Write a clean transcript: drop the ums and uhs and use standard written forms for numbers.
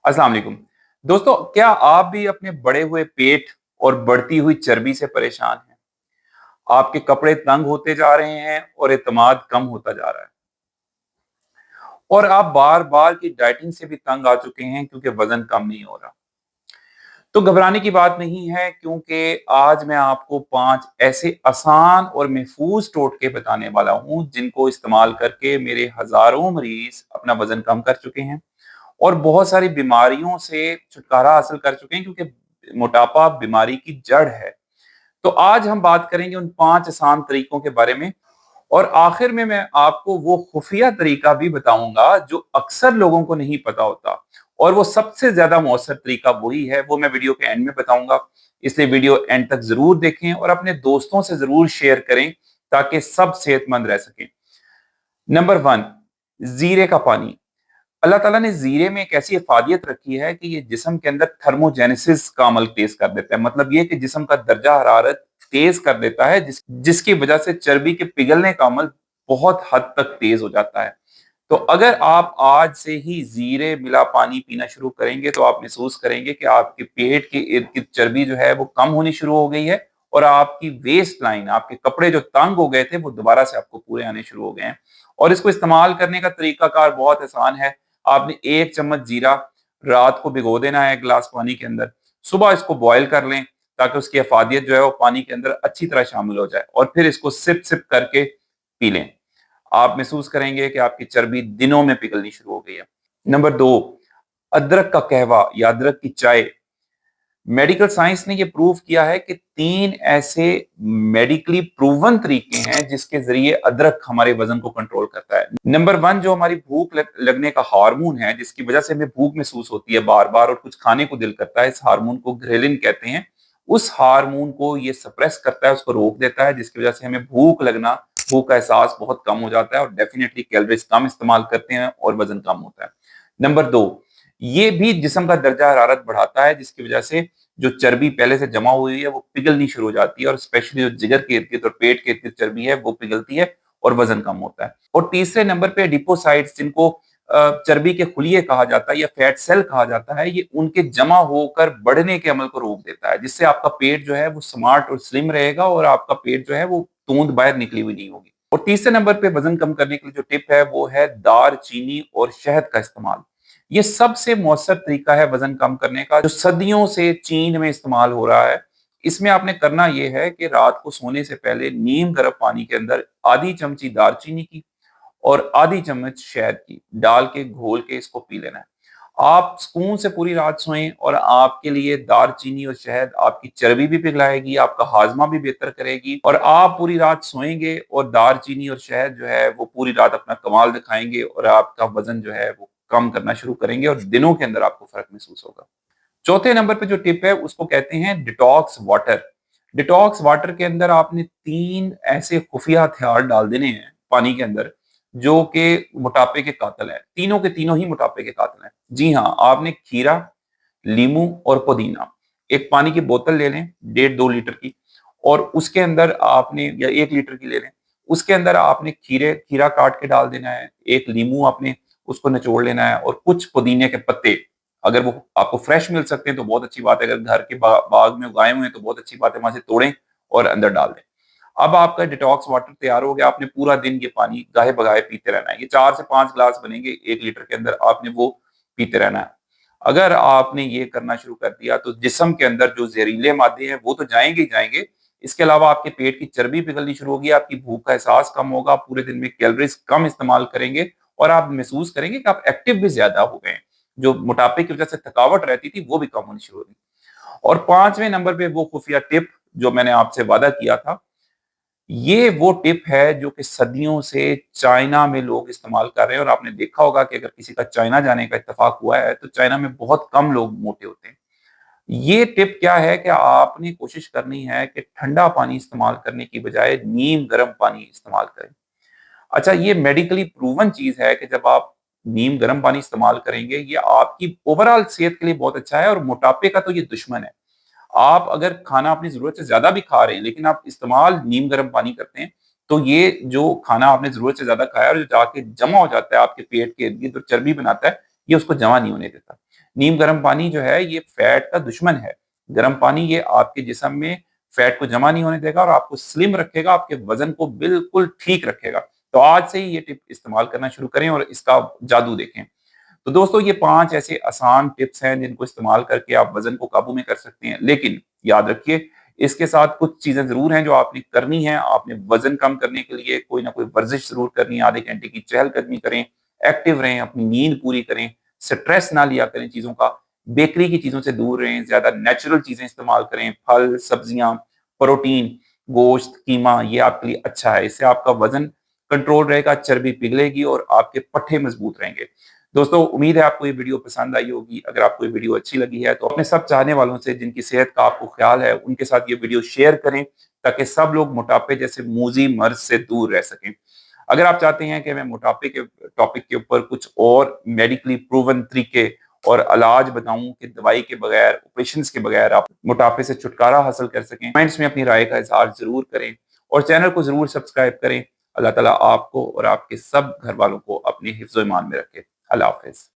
अस्सलाम वालेकुम। दोस्तों, क्या आप भी अपने बढ़े हुए पेट और बढ़ती हुई चर्बी से परेशान हैं? आपके कपड़े तंग होते जा रहे हैं और एतमाद कम होता जा रहा है और आप बार-बार की डाइटिंग से भी तंग आ चुके हैं क्योंकि वज़न कम नहीं हो रहा। तो घबराने की बात नहीं है, क्योंकि आज मैं आपको 5 ऐसे आसान और महफूज़ टोटके बताने वाला हूँ जिनको इस्तेमाल करके मेरे हज़ारों मरीज़ अपना वज़न कम कर चुके हैं और बहुत सारी बीमारियों से छुटकारा हासिल कर चुके हैं, क्योंकि मोटापा बीमारी की जड़ है। तो आज हम बात करेंगे उन 5 आसान तरीकों के बारे में और आखिर में मैं आपको वो खुफिया तरीका भी बताऊंगा जो अक्सर लोगों को नहीं पता होता, और वो सबसे ज्यादा मौसर तरीका वही है, वो मैं वीडियो के एंड में बताऊंगा। इसलिए वीडियो एंड तक जरूर देखें और अपने दोस्तों से जरूर शेयर करें ताकि सब सेहतमंद रह सकें। नंबर 1, जीरे का पानी। अल्लाह ताला ने जीरे में एक ऐसी इफादियत रखी है कि ये जिस्म के अंदर थर्मोजेनेसिस का अमल तेज कर देता है। मतलब ये कि जिस्म का दर्जा हरारत तेज कर देता है, जिसकी वजह से चर्बी के पिघलने का अमल बहुत हद तक तेज हो जाता है। तो अगर आप आज से ही जीरे मिला पानी पीना शुरू करेंगे तो आप महसूस करेंगे कि आपके पेट के इर्द गिर्द चर्बी जो है वो कम होनी शुरू हो गई है और आपकी वेस्ट लाइन, आपके कपड़े जो तंग हो गए थे वो दोबारा से आपको पूरे आने शुरू हो गए हैं। और इसको इस्तेमाल करने का तरीकाकार बहुत आसान है। आपने 1 चम्मच जीरा रात को भिगो देना है 1 गिलास पानी के अंदर। सुबह इसको बॉयल कर लें ताकि उसकी अफादियत जो है वो पानी के अंदर अच्छी तरह शामिल हो जाए और फिर इसको सिप सिप करके पी लें। आप महसूस करेंगे कि आपकी चर्बी दिनों में पिघलनी शुरू हो गई है। नंबर 2, अदरक का कहवा या अदरक की चाय। मेडिकल साइंस ने ये प्रूव किया है कि 3 ऐसे मेडिकली प्रूवन तरीके हैं जिसके जरिए अदरक हमारे वजन को कंट्रोल करता है। नंबर 1, जो हमारी भूख लगने का हार्मोन है, जिसकी वजह से हमें भूख महसूस होती है बार-बार और कुछ खाने को दिल करता है, इस हार्मोन को ग्रेलिन कहते हैं। उस हार्मोन को ये सप्रेस करता है, उसको रोक देता है, जिसकी वजह से हमें भूख का एहसास बहुत कम हो जाता है और डेफिनेटली कैलोरीज कम इस्तेमाल करते हैं और वजन कम होता है। नंबर 2, ये भी जिस्म का दर्जा हरारत बढ़ाता है, जिसकी वजह से जो चर्बी पहले से जमा हुई है वो पिघलनी शुरू हो जाती है और स्पेशली जो जिगर के इर्द-गिर्द और पेट के इर्द-गिर्द चर्बी है वो पिघलती है और वजन कम होता है। और तीसरे नंबर पे एडिपोसाइट्स, जिनको चर्बी के खुलिये कहा जाता है या फैट सेल कहा जाता है, ये उनके जमा होकर बढ़ने के अमल को रोक देता है, जिससे आपका पेट जो है वो स्मार्ट और स्लिम रहेगा और आपका पेट जो है वो तूंद बाहर निकली हुई नहीं होगी। और तीसरे नंबर पे वजन कम करने के लिए जो टिप है वो है दार चीनी और शहद का इस्तेमाल। ये सबसे मौसर तरीका है वजन कम करने का, जो सदियों से चीन में इस्तेमाल हो रहा है। इसमें आपने करना ये है कि रात को सोने से पहले नीम गर्म पानी के अंदर आधी चमची दालचीनी की और आधी चम्मच शहद की डाल के घोल के इसको पी लेना है। आप सुकून से पूरी रात सोएं और आपके लिए दालचीनी और शहद आपकी चर्बी भी पिघलाएगी, आपका हाजमा भी बेहतर करेगी और आप पूरी रात सोएंगे और दालचीनी और शहद जो है वो पूरी रात अपना कमाल दिखाएंगे और आपका वजन जो है वो कम करना शुरू करेंगे और दिनों के अंदर आपको फर्क महसूस होगा। चौथे नंबर पे जो टिप है उसको कहते हैं डिटॉक्स वाटर। डिटॉक्स वाटर के अंदर आपने 3 ऐसे खुफिया हथियार डाल देने हैं पानी के अंदर जो कि मोटापे के कातिल हैं। तीनों के तीनों ही मोटापे के कातिल हैं। जी हाँ, आपने खीरा, लीमू और पुदीना एक पानी की बोतल ले लें 1.5-2 लीटर की, और उसके अंदर आपने, या 1 लीटर की ले लें, उसके अंदर आपने खीरा काट के डाल देना है, एक लीमू आपने उसको निचोड़ लेना है और कुछ पुदीने के पत्ते, अगर वो आपको फ्रेश मिल सकते हैं तो बहुत अच्छी बात है, अगर घर के बाग में उगाए हुए हैं तो बहुत अच्छी बात है, वहां से तोड़ें और अंदर डाल दें। अब आपका डिटॉक्स वाटर तैयार हो गया। आपने पूरा दिन ये पानी गाहे बगाहे पीते रहना है। ये 4 से 5 गिलास बनेंगे 1 लीटर के अंदर, आपने वो पीते रहना है। अगर आपने ये करना शुरू कर दिया तो जिस्म के अंदर जो जहरीले मादे हैं वो तो जाएंगे ही जाएंगे, इसके अलावा आपके पेट की चर्बी पिघलनी शुरू होगी, आपकी भूख का एहसास कम होगा, पूरे दिन में कैलोरीज कम इस्तेमाल करेंगे और आप महसूस करेंगे कि आप एक्टिव भी ज्यादा हो गए हैं। जो मोटापे की वजह से थकावट रहती थी वो भी कम होनी शुरू होगी। और 5वें नंबर पे वो खुफिया टिप जो मैंने आपसे वादा किया था, ये वो टिप है जो कि सदियों से चाइना में लोग इस्तेमाल कर रहे हैं और आपने देखा होगा कि अगर किसी का चाइना जाने का इत्तेफाक हुआ है तो चाइना में बहुत कम लोग मोटे होते हैं। ये टिप क्या है कि आपने कोशिश करनी है कि ठंडा पानी इस्तेमाल करने की बजाय नीम गर्म पानी इस्तेमाल करें। अच्छा, ये मेडिकली प्रूवन चीज है कि जब आप नीम गर्म पानी इस्तेमाल करेंगे ये आपकी ओवरऑल सेहत के लिए बहुत अच्छा है और मोटापे का तो ये दुश्मन है। आप अगर खाना अपनी जरूरत से ज्यादा भी खा रहे हैं लेकिन आप इस्तेमाल नीम गर्म पानी करते हैं तो ये जो खाना आपने जरूरत से ज्यादा खाया और जो जाके जमा हो जाता है आपके पेट के इर्द गिर्द और चर्बी बनाता है, ये उसको जमा नहीं होने देता। नीम गर्म पानी जो है ये फैट का दुश्मन है। गर्म पानी ये आपके जिस्म में फैट को जमा नहीं होने देगा और आपको स्लिम रखेगा, आपके वजन को बिल्कुल ठीक रखेगा। तो आज से ही ये टिप इस्तेमाल करना शुरू करें और इसका जादू देखें। तो दोस्तों ये 5 ऐसे आसान टिप्स हैं जिनको इस्तेमाल करके आप वज़न को काबू में कर सकते हैं। लेकिन याद रखिए इसके साथ कुछ चीज़ें ज़रूर हैं जो आपने करनी है। आपने वज़न कम करने के लिए कोई ना कोई वर्जिश ज़रूर करनी है, आधे घंटे की चहलकदमी करें, एक्टिव रहें, अपनी नींद पूरी करें, स्ट्रेस ना लिया करें चीज़ों का, बेकरी की चीज़ों से दूर रहें, ज़्यादा नेचुरल चीज़ें इस्तेमाल करें, फल, सब्जियाँ, प्रोटीन, गोश्त, कीमा ये आपके लिए अच्छा है। इससे आपका वज़न कंट्रोल रहेगा, चर्बी पिघलेगी और आपके पट्टे मज़बूत रहेंगे। दोस्तों उम्मीद है आपको ये वीडियो पसंद आई होगी। अगर आपको ये वीडियो अच्छी लगी है तो अपने सब चाहने वालों से जिनकी सेहत का आपको ख्याल है उनके साथ ये वीडियो शेयर करें ताकि सब लोग मोटापे जैसे मूजी मर्ज से दूर रह सकें। अगर आप चाहते हैं कि मैं मोटापे के टॉपिक के ऊपर कुछ और मेडिकली प्रूवन तरीके और इलाज बताऊं कि दवाई के बगैर, ऑपरेशंस के बगैर आप मोटापे से छुटकारा हासिल कर सकें, कमेंट्स में अपनी राय का इजहार जरूर करें और चैनल को जरूर सब्सक्राइब करें। अल्लाह ताला आपको और आपके सब घर वालों को अपने हिफ्ज़-ओ-ईमान में रखे। अल्लाह हाफ़िज़।